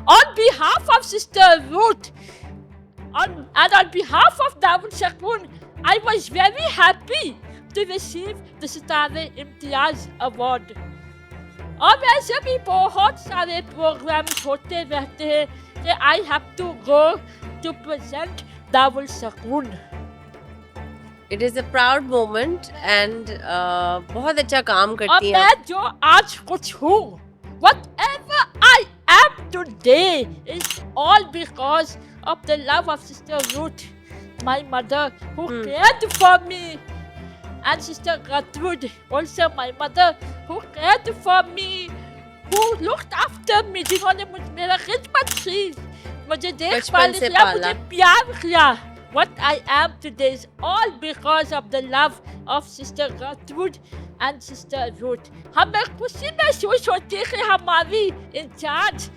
On behalf of Sister Ruth and on behalf of Darul-e-Shaqoon, I was very happy to receive the Sitara-e-Imtiaz award. और वैसे भी बहुत सारे programmes होते रहते हैं कि I have to go to present Darul-e-Shaqoon। It is a proud moment and बहुत अच्छा काम और करती हैं मैं जो आज कुछ हूँ, whatever I am today is all because of the love of Sister Ruth, my mother, who cared for me, and Sister Gertrude, also my mother, who cared for me, who looked after me, जिन्होंने मेरा खिदमत की, मुझे देखभाल बचपन से किया, पाला। मुझे प्यार किया। What I am today is all because of the love of Sister Gertrude and Sister Ruth। हमें खुशी महसूस होती है कि हमारी इंचार्ज